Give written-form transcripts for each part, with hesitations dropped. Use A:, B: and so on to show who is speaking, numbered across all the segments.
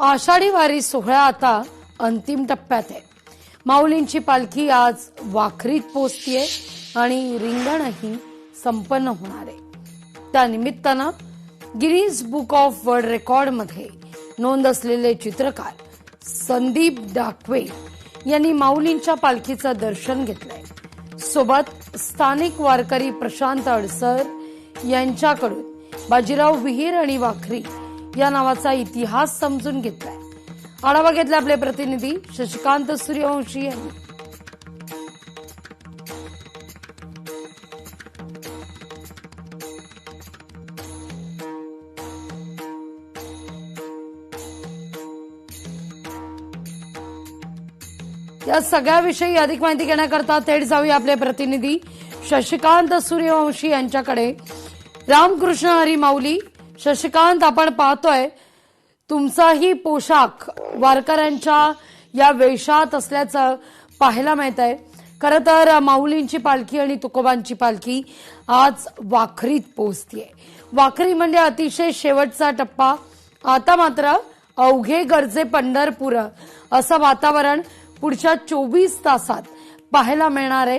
A: आषाढी वारी सोहळा आता अंतिम टप्प्यात आहे। माऊलींची पालखी आज वाखरीत पोहोचतीये आणि रिंगणही संपन्न होणार आहे। त्या निमित्तानं Guinness book of world record मध्ये नोंद असलेले चित्रकार संदीप डाकवे यांनी माऊलींच्या पालखीचं दर्शन घेतलंय। सोबत स्थानिक वारकरी प्रशांत अडसर यांच्याकडून बाजीराव विहीर आणि वाखरी या नावाचा इतिहास समजून घेतलाय। आढावा घेतला आपले प्रतिनिधी शशिकांत सूर्यवंशी यांनी। या सगळ्याविषयी अधिक माहिती घेण्याकरता थेट जाऊया आपले प्रतिनिधी शशिकांत सूर्यवंशी यांच्याकडे। रामकृष्ण हरी माऊली। शशिकांत, आपण पाहतोय तुमचाही पोशाख वारकऱ्यांच्या या वेशात असल्याचं पाहायला मिळत आहे। खरं तर माऊलींची पालखी आणि तुकोबांची पालखी आज वाखरीत पोहोचतीये। वाखरी म्हणजे अतिशय शेवटचा टप्पा। आता मात्र अवघे गरजे पंढरपूर असं वातावरण पुढच्या 24 तासात पाहायला मिळणार आहे।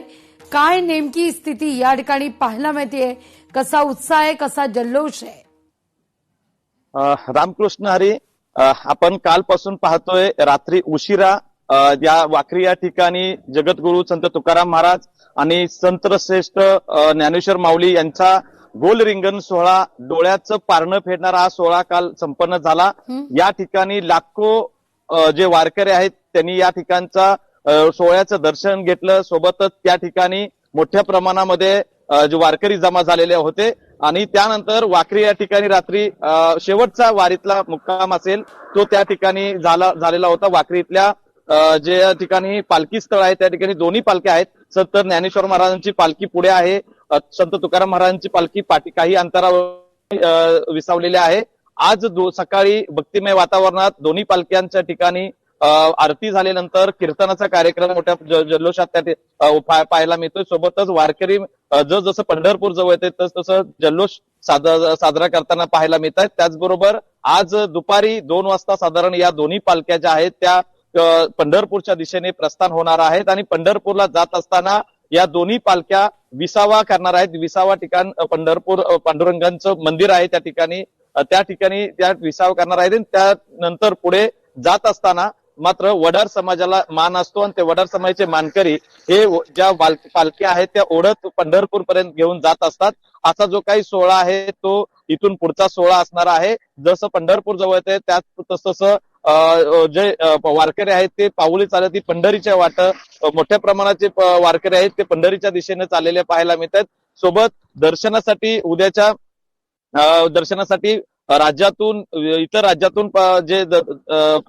A: काय नेमकी स्थिती या ठिकाणी पाहायला मिळते? कसा उत्साह आहे, कसा जल्लोष आहे?
B: रामकृष्ण हरी, आपण कालपासून पाहतोय रात्री उशिरा या वाखरी या ठिकाणी जगद्गुरु संत तुकाराम महाराज आणि संतश्रेष्ठ ज्ञानेश्वर माऊली यांचा गोल रिंगण सोहळा, डोळ्याचं पारणं फेडणारा हा सोहळा काल संपन्न झाला। या ठिकाणी लाखो जे वारकरी आहेत त्यांनी या ठिकाणचा सोहळ्याचं दर्शन घेतलं। सोबतच त्या ठिकाणी मोठ्या प्रमाणामध्ये जे वारकरी जमा झालेले होते आणि त्यानंतर वाखरी या ठिकाणी रात्री शेवटचा वारीतला मुक्काम असेल तो त्या ठिकाणी झालेला होता। वाखरीतल्या जे ठिकाणी पालखी स्थळ आहे त्या ठिकाणी दोन्ही पालख्या आहेत। संत ज्ञानेश्वर महाराजांची पालखी पुढे आहे, संत तुकाराम महाराजांची पालखी पाठी काही अंतरावर विसावलेली आहे। आज सकाळी भक्तिमय वातावरणात दोन्ही पालख्यांच्या ठिकाणी आरती झाल्यानंतर कीर्तनाचा कार्यक्रम मोठ्या जल्लोषात त्या पाहायला मिळतोय। सोबतच वारकरी जसं पंढरपूर जवळ येते तसं जल्लोष साजरा करताना पाहायला मिळत आहेत। त्याचबरोबर आज दुपारी 2 वाजता साधारण या दोन्ही पालख्या ज्या आहेत त्या पंढरपूरच्या दिशेने प्रस्थान होणार आहेत आणि पंढरपूरला जात असताना या दोन्ही पालख्या विसावा करणार आहेत। विसावा ठिकाण पंढरपूर पांडुरंगांचं मंदिर आहे त्या ठिकाणी त्या विसावा करणार आहेत। त्यानंतर पुढे जात असताना मात्र वडार समाजाला मान असतो आणि ते वडार समाजाचे मानकरी हे ज्या पालख्या आहेत त्या ओढत पंढरपूर पर्यंत घेऊन जात असतात। असा जो काही सोहळा आहे तो इथून पुढचा सोहळा असणार आहे। जसं पंढरपूर जवळ येते तसं जे वारकरी आहेत ते पाऊली चालत ही पंढरीच्या वाट मोठ्या प्रमाणाचे वारकरी आहेत ते पंढरीच्या दिशेने चाललेले पाहायला मिळतात। सोबत उद्याच्या दर्शनासाठी राज्यातून इतर राज्यातून जे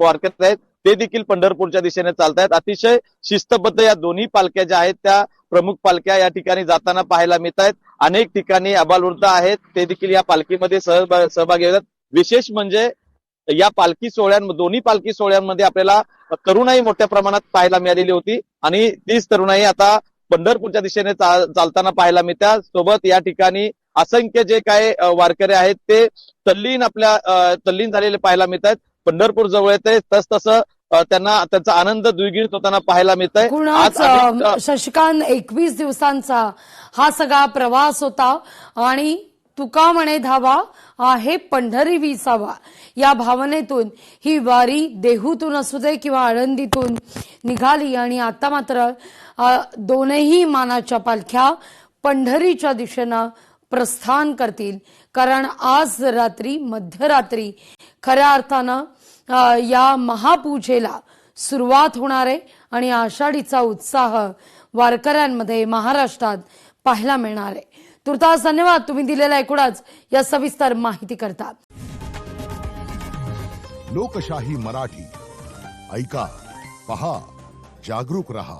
B: वारकरी आहेत ते देखील पंढरपूरच्या दिशेने चालतायत। अतिशय शिस्तबद्ध या दोन्ही पालख्या ज्या आहेत त्या प्रमुख पालख्या या ठिकाणी जाताना पाहायला मिळत आहेत। अनेक ठिकाणी आबालवृद्ध आहेत ते देखील या पालखीमध्ये सहभागी होतात। विशेष म्हणजे या दोन्ही पालखी सोहळ्यांमध्ये आपल्याला तरुणाई मोठ्या प्रमाणात पाहायला मिळालेली होती आणि तीच तरुणाई आता पंढरपूरच्या दिशेने चालताना पाहायला मिळतात। सोबत या ठिकाणी असंख्य जे काय वारकरी आहेत ते तल्लीन झालेले पाहायला मिळत आहेत। पंढरपूर जवळ येते तसं त्यांचा आनंद द्विगुणित होताना पाहायला मिळत आहे।
A: शशिकांत, 21 दिवसांचा हा सगळा प्रवास होता आणि तुका म्हणे धावा आहे पंढरी विसावा या भावनेतून ही वारी देहूतून असू दे किंवा आळंदीतून निघाली आणि आता मात्र दोनही मानाच्या पालख्या पंढरीच्या दिशेनं प्रस्थान करतील। कारण आज मध्यरात्री खऱ्या अर्थानं या महापूजेला सुरुवात होणार आहे आणि आषाढीचा उत्साह वारकऱ्यांमध्ये महाराष्ट्रात पाहायला मिळणार आहे। तुर्तास धन्यवाद तुम्ही दिलेला एकूणच या सविस्तर माहिती करता।
C: लोकशाही मराठी ऐका, पहा, जागरूक रहा।